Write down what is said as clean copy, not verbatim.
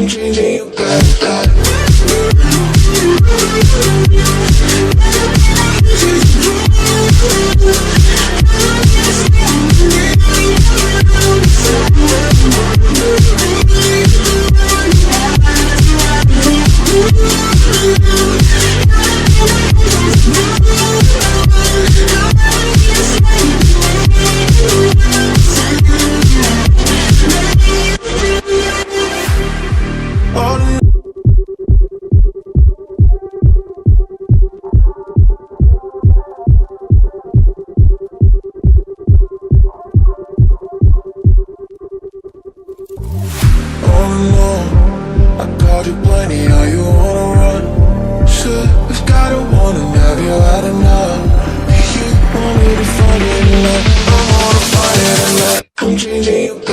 I'm changing your back. Plenty, how you wanna run? Should have got a warning, have you had enough? You want me to find it tonight? I wanna find it tonight. I'm changing you.